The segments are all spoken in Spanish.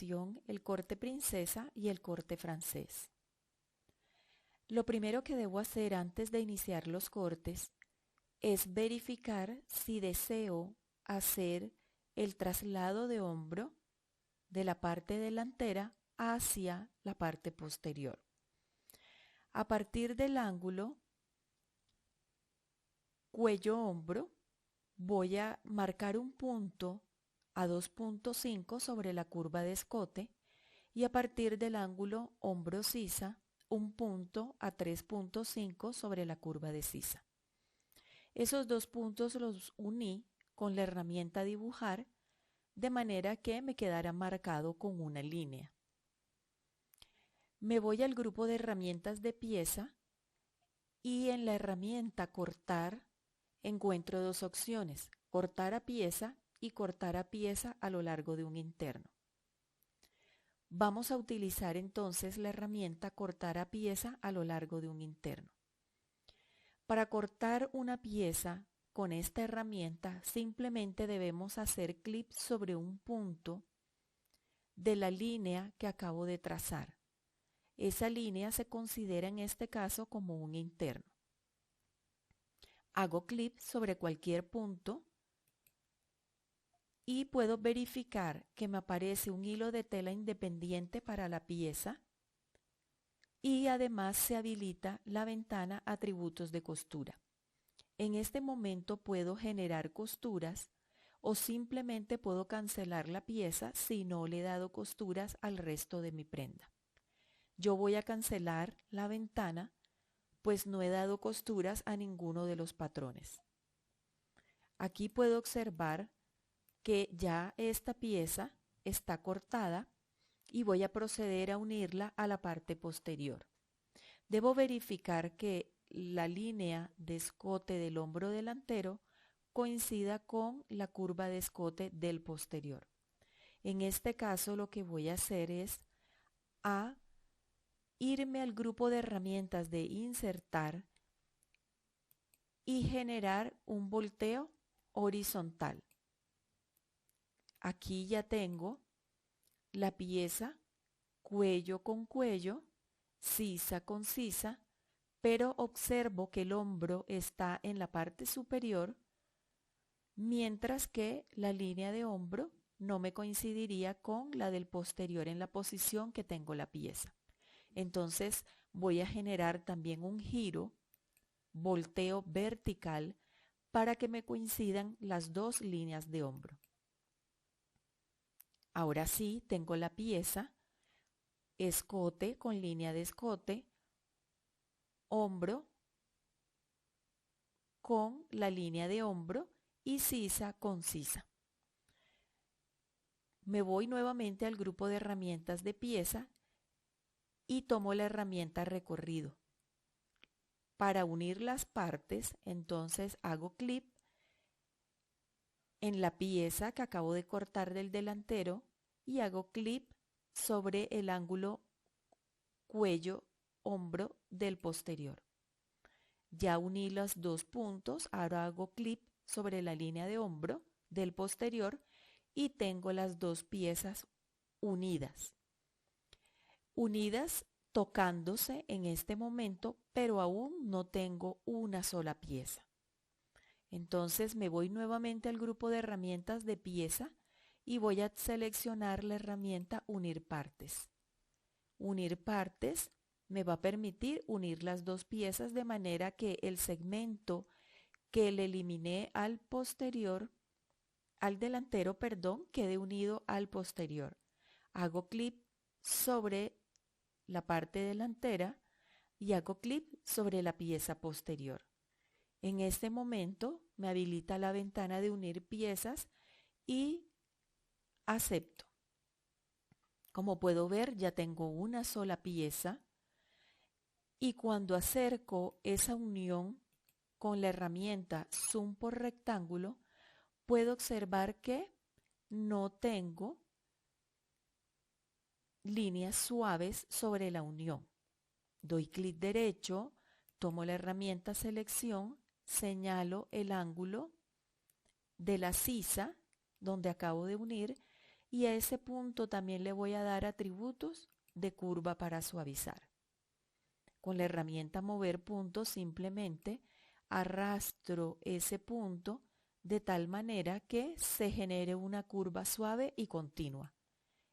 continuación el corte princesa y el corte francés. Lo primero que debo hacer antes de iniciar los cortes es verificar si deseo hacer el traslado de hombro de la parte delantera hacia la parte posterior. A partir del ángulo cuello-hombro voy a marcar un punto a 2.5 sobre la curva de escote y a partir del ángulo hombro-sisa un punto a 3.5 sobre la curva de sisa. Esos dos puntos los uní con la herramienta dibujar de manera que me quedara marcado con una línea. Me voy al grupo de herramientas de pieza y en la herramienta cortar encuentro dos opciones, cortar a pieza y cortar a pieza a lo largo de un interno. Vamos a utilizar entonces la herramienta cortar a pieza a lo largo de un interno. Para cortar una pieza con esta herramienta simplemente debemos hacer clic sobre un punto de la línea que acabo de trazar. Esa línea se considera en este caso como un interno. Hago clic sobre cualquier punto y puedo verificar que me aparece un hilo de tela independiente para la pieza y además se habilita la ventana Atributos de costura. En este momento puedo generar costuras o simplemente puedo cancelar la pieza si no le he dado costuras al resto de mi prenda. Yo voy a cancelar la ventana pues no he dado costuras a ninguno de los patrones. Aquí puedo observar que ya esta pieza está cortada y voy a proceder a unirla a la parte posterior. Debo verificar que la línea de escote del hombro delantero coincida con la curva de escote del posterior. En este caso lo que voy a hacer es irme al grupo de herramientas de insertar y generar un volteo horizontal. Aquí ya tengo la pieza cuello con cuello, sisa con sisa, pero observo que el hombro está en la parte superior, mientras que la línea de hombro no me coincidiría con la del posterior en la posición que tengo la pieza. Entonces voy a generar también un giro, volteo vertical, para que me coincidan las dos líneas de hombro. Ahora sí, tengo la pieza, escote con línea de escote, hombro con la línea de hombro y sisa con sisa. Me voy nuevamente al grupo de herramientas de pieza y tomo la herramienta recorrido. Para unir las partes, entonces hago clic en la pieza que acabo de cortar del delantero y hago clic sobre el ángulo cuello-hombro del posterior. Ya uní los dos puntos, ahora hago clic sobre la línea de hombro del posterior y tengo las dos piezas unidas. Unidas tocándose en este momento, pero aún no tengo una sola pieza. Entonces me voy nuevamente al grupo de herramientas de pieza y voy a seleccionar la herramienta Unir partes. Unir partes me va a permitir unir las dos piezas de manera que el segmento que le eliminé al delantero, quede unido al posterior. Hago clic sobre la parte delantera y hago clic sobre la pieza posterior. En este momento me habilita la ventana de unir piezas y acepto. Como puedo ver, ya tengo una sola pieza y cuando acerco esa unión con la herramienta Zoom por rectángulo, puedo observar que no tengo líneas suaves sobre la unión. Doy clic derecho, tomo la herramienta selección, señalo el ángulo de la sisa donde acabo de unir y a ese punto también le voy a dar atributos de curva para suavizar. Con la herramienta mover punto simplemente arrastro ese punto de tal manera que se genere una curva suave y continua.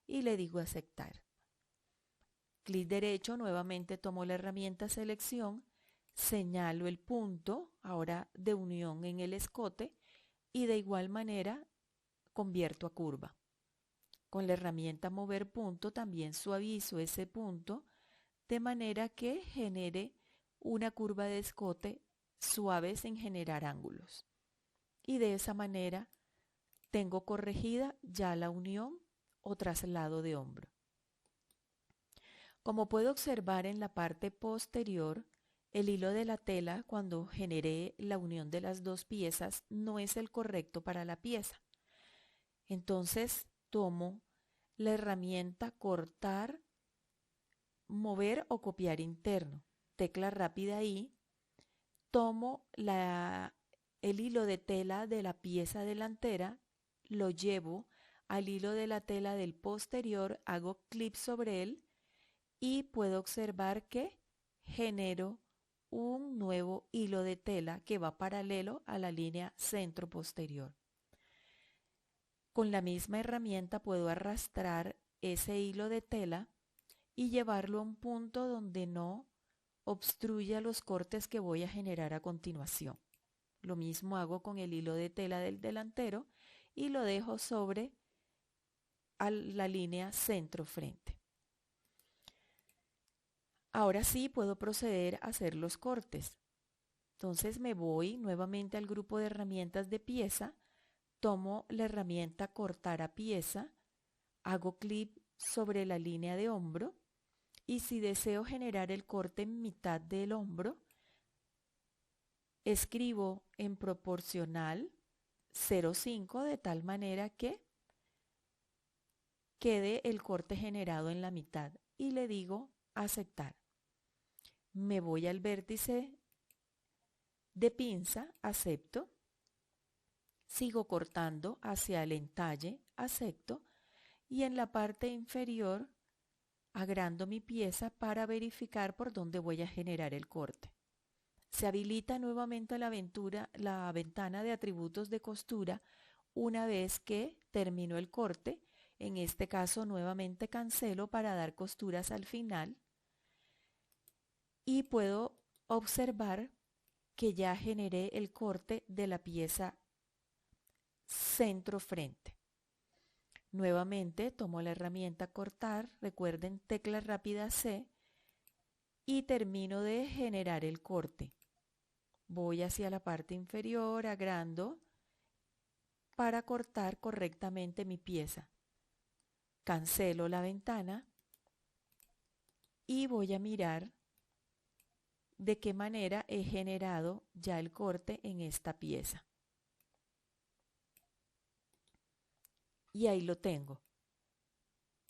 Y le digo aceptar. Clic derecho, nuevamente tomo la herramienta selección, señalo el punto ahora de unión en el escote y de igual manera convierto a curva. Con la herramienta mover punto también suavizo ese punto de manera que genere una curva de escote suave sin generar ángulos. Y de esa manera tengo corregida ya la unión o traslado de hombro. Como puedo observar en la parte posterior, el hilo de la tela cuando generé la unión de las dos piezas no es el correcto para la pieza. Entonces tomo la herramienta cortar, mover o copiar interno. Tecla rápida ahí. Tomo el hilo de tela de la pieza delantera, lo llevo al hilo de la tela del posterior, hago clic sobre él y puedo observar que genero un nuevo hilo de tela que va paralelo a la línea centro posterior. Con la misma herramienta puedo arrastrar ese hilo de tela y llevarlo a un punto donde no obstruya los cortes que voy a generar a continuación. Lo mismo hago con el hilo de tela del delantero y lo dejo sobre la línea centro-frente. Ahora sí puedo proceder a hacer los cortes. Entonces me voy nuevamente al grupo de herramientas de pieza, tomo la herramienta cortar a pieza, hago clic sobre la línea de hombro y si deseo generar el corte en mitad del hombro, escribo en proporcional 0,5 de tal manera que quede el corte generado en la mitad y le digo aceptar. Me voy al vértice de pinza, acepto. Sigo cortando hacia el entalle, acepto. Y en la parte inferior agrando mi pieza para verificar por dónde voy a generar el corte. Se habilita nuevamente la ventana de atributos de costura una vez que termino el corte. En este caso nuevamente cancelo para dar costuras al final y puedo observar que ya generé el corte de la pieza centro-frente. Nuevamente tomo la herramienta cortar, recuerden tecla rápida C y termino de generar el corte. Voy hacia la parte inferior, agrando para cortar correctamente mi pieza. Cancelo la ventana y voy a mirar de qué manera he generado ya el corte en esta pieza. Y ahí lo tengo.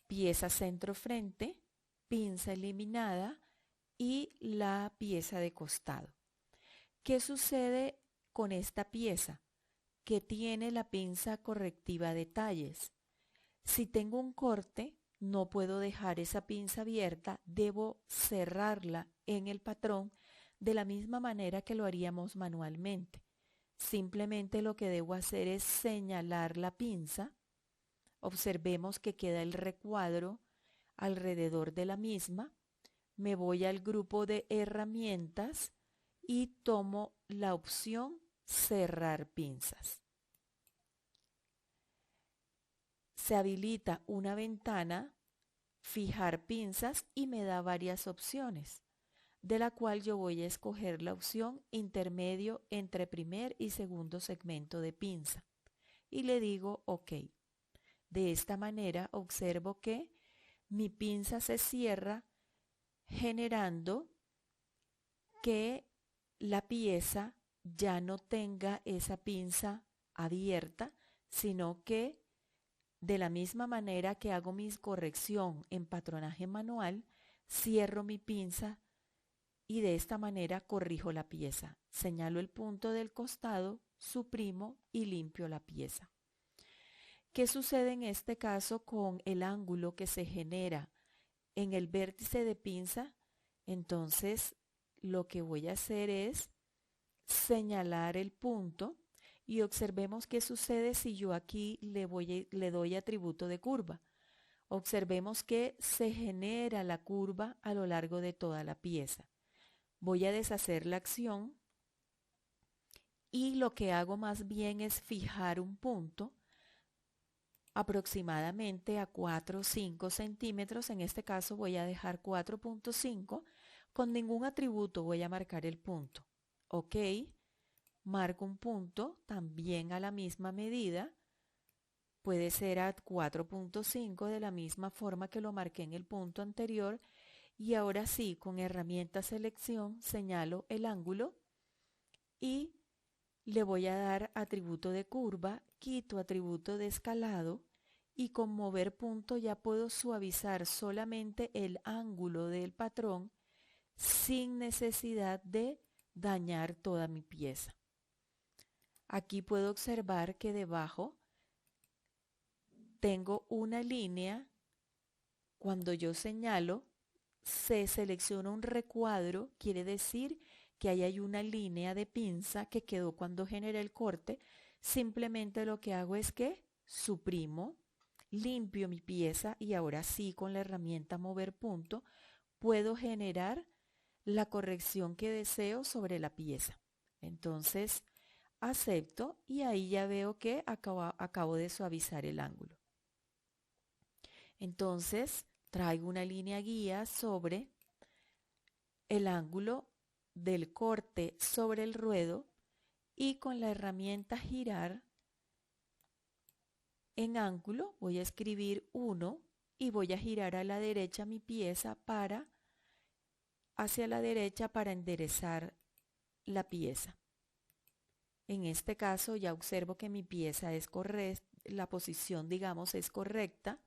Pieza centro-frente, pinza eliminada y la pieza de costado. ¿Qué sucede con esta pieza? Que tiene la pinza correctiva de talles. Si tengo un corte, no puedo dejar esa pinza abierta, debo cerrarla en el patrón de la misma manera que lo haríamos manualmente. Simplemente lo que debo hacer es señalar la pinza. Observemos que queda el recuadro alrededor de la misma. Me voy al grupo de herramientas y tomo la opción cerrar pinzas. Se habilita una ventana, fijar pinzas y me da varias opciones, de la cual yo voy a escoger la opción intermedio entre primer y segundo segmento de pinza y le digo OK. De esta manera observo que mi pinza se cierra generando que la pieza ya no tenga esa pinza abierta, sino que de la misma manera que hago mi corrección en patronaje manual, cierro mi pinza y de esta manera corrijo la pieza. Señalo el punto del costado, suprimo y limpio la pieza. ¿Qué sucede en este caso con el ángulo que se genera en el vértice de pinza? Entonces, lo que voy a hacer es señalar el punto y observemos qué sucede si yo aquí le doy atributo de curva. Observemos que se genera la curva a lo largo de toda la pieza. Voy a deshacer la acción y lo que hago más bien es fijar un punto aproximadamente a 4 o 5 centímetros. En este caso voy a dejar 4.5. Con ningún atributo voy a marcar el punto. Ok, marco un punto también a la misma medida. Puede ser a 4.5 de la misma forma que lo marqué en el punto anterior. Y ahora sí, con herramienta selección, señalo el ángulo y le voy a dar atributo de curva, quito atributo de escalado y con mover punto ya puedo suavizar solamente el ángulo del patrón sin necesidad de dañar toda mi pieza. Aquí puedo observar que debajo tengo una línea. Cuando yo señalo, se selecciona un recuadro, quiere decir que ahí hay una línea de pinza que quedó cuando generé el corte. Simplemente lo que hago es que suprimo, limpio mi pieza y ahora sí con la herramienta mover punto puedo generar la corrección que deseo sobre la pieza. Entonces acepto y ahí ya veo que acabo de suavizar el ángulo. Entonces traigo una línea guía sobre el ángulo del corte sobre el ruedo y con la herramienta girar en ángulo voy a escribir 1 y voy a girar a la derecha mi pieza hacia la derecha para enderezar la pieza. En este caso ya observo que mi pieza es correcta, la posición digamos es correcta.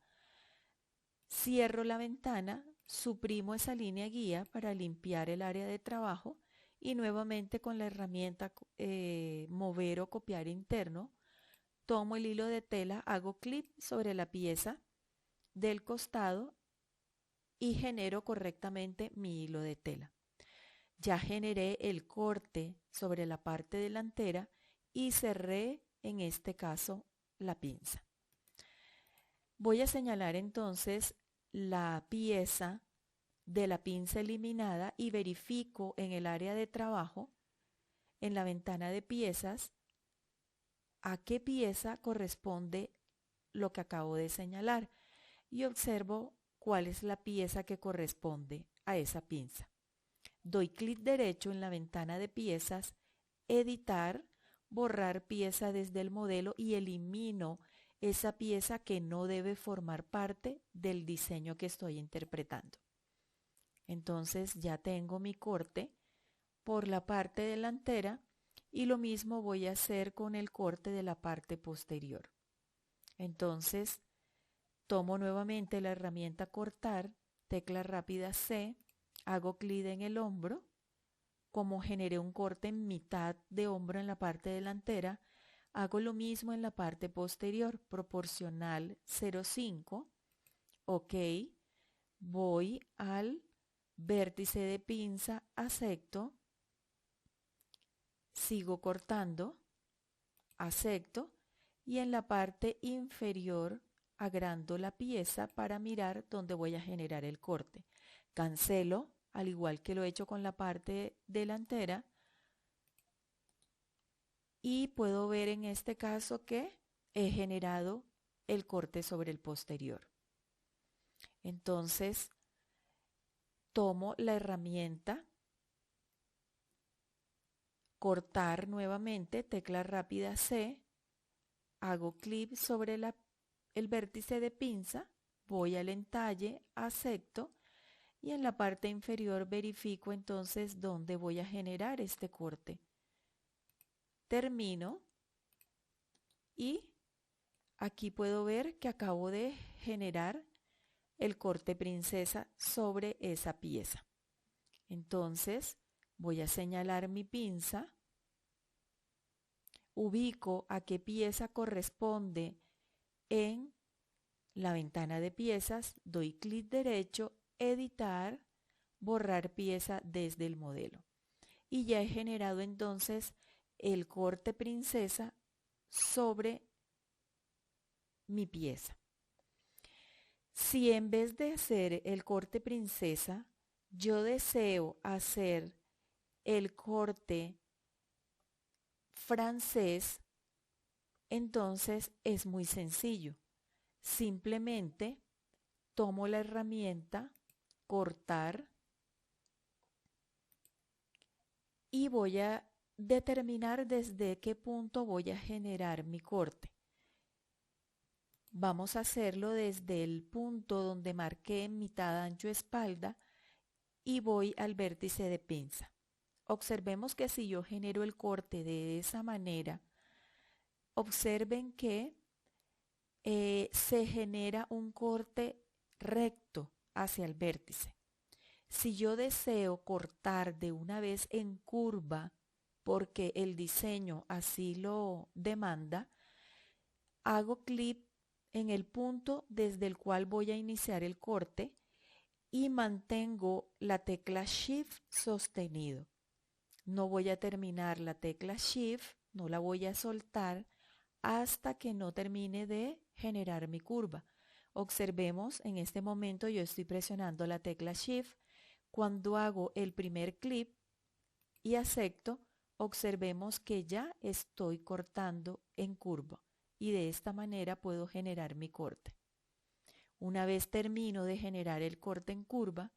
Cierro la ventana, suprimo esa línea guía para limpiar el área de trabajo y nuevamente con la herramienta mover o copiar interno, tomo el hilo de tela, hago clic sobre la pieza del costado y genero correctamente mi hilo de tela. Ya generé el corte sobre la parte delantera y cerré en este caso la pinza. Voy a señalar entonces la pieza de la pinza eliminada y verifico en el área de trabajo, en la ventana de piezas, a qué pieza corresponde lo que acabo de señalar y observo cuál es la pieza que corresponde a esa pinza. Doy clic derecho en la ventana de piezas, editar, borrar pieza desde el modelo y elimino esa pieza que no debe formar parte del diseño que estoy interpretando. Entonces ya tengo mi corte por la parte delantera y lo mismo voy a hacer con el corte de la parte posterior. Entonces tomo nuevamente la herramienta cortar, tecla rápida C, hago clic en el hombro. Como generé un corte en mitad de hombro en la parte delantera, hago lo mismo en la parte posterior, proporcional 0,5. Ok, voy al vértice de pinza, acepto, sigo cortando, acepto y en la parte inferior agrando la pieza para mirar dónde voy a generar el corte. Cancelo, al igual que lo he hecho con la parte delantera, y puedo ver en este caso que he generado el corte sobre el posterior. Entonces tomo la herramienta cortar nuevamente, tecla rápida C, hago clic sobre el vértice de pinza, voy al entalle, acepto y en la parte inferior verifico entonces dónde voy a generar este corte. Termino y aquí puedo ver que acabo de generar el corte princesa sobre esa pieza. Entonces voy a señalar mi pinza, ubico a qué pieza corresponde en la ventana de piezas, doy clic derecho, editar, borrar pieza desde el modelo. Y ya he generado entonces el corte princesa sobre mi pieza. Si en vez de hacer el corte princesa, yo deseo hacer el corte francés, entonces es muy sencillo. Simplemente tomo la herramienta cortar y voy a determinar desde qué punto voy a generar mi corte. Vamos a hacerlo desde el punto donde marqué en mitad ancho espalda y voy al vértice de pinza. Observemos que si yo genero el corte de esa manera, observen que se genera un corte recto hacia el vértice. Si yo deseo cortar de una vez en curva, porque el diseño así lo demanda, hago clic en el punto desde el cual voy a iniciar el corte y mantengo la tecla Shift sostenido. No voy a terminar la tecla Shift, no la voy a soltar hasta que no termine de generar mi curva. Observemos, en este momento yo estoy presionando la tecla Shift. Cuando hago el primer clic y acepto, observemos que ya estoy cortando en curva y de esta manera puedo generar mi corte. Una vez termino de generar el corte en curva,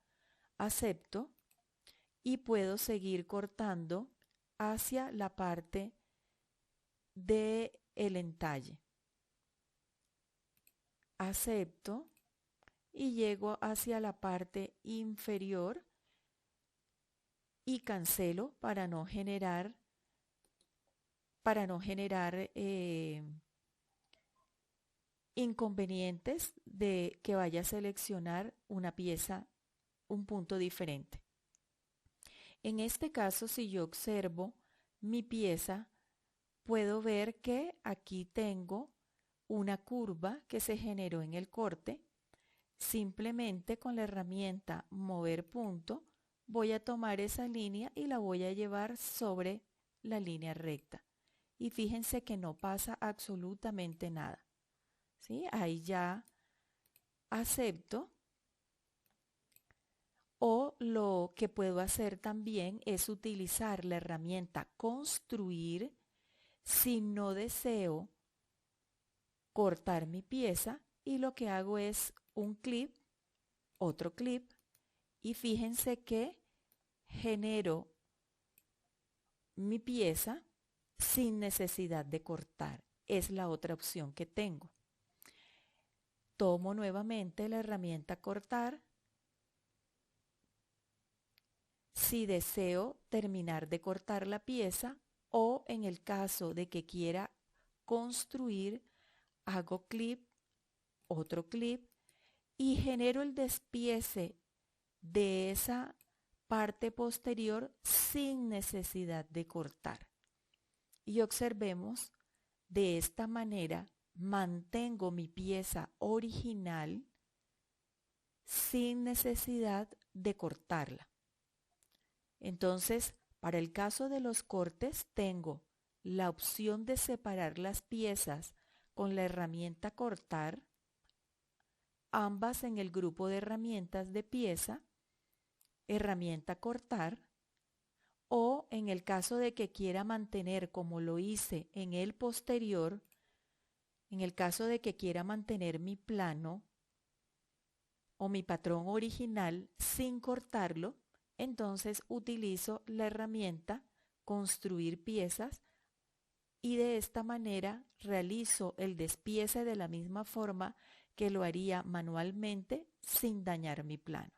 acepto y puedo seguir cortando hacia la parte del entalle. Acepto y llego hacia la parte inferior y cancelo para no generar inconvenientes de que vaya a seleccionar una pieza, un punto diferente. En este caso, si yo observo mi pieza, puedo ver que aquí tengo una curva que se generó en el corte. Simplemente con la herramienta mover punto voy a tomar esa línea y la voy a llevar sobre la línea recta. Y fíjense que no pasa absolutamente nada. ¿Sí? Ahí ya acepto. O lo que puedo hacer también es utilizar la herramienta construir si no deseo cortar mi pieza, y lo que hago es un clip, otro clip, y fíjense que genero mi pieza sin necesidad de cortar. Es la otra opción que tengo. Tomo nuevamente la herramienta cortar. Si deseo terminar de cortar la pieza o en el caso de que quiera construir, hago clip, otro clip y genero el despiece de esa parte posterior sin necesidad de cortar. Y observemos, de esta manera mantengo mi pieza original sin necesidad de cortarla. Entonces, para el caso de los cortes, tengo la opción de separar las piezas con la herramienta cortar, ambas en el grupo de herramientas de pieza, herramienta cortar, o en el caso de que quiera mantener como lo hice en el posterior, en el caso de que quiera mantener mi plano o mi patrón original sin cortarlo, entonces utilizo la herramienta construir piezas y de esta manera realizo el despiece de la misma forma que lo haría manualmente sin dañar mi plano.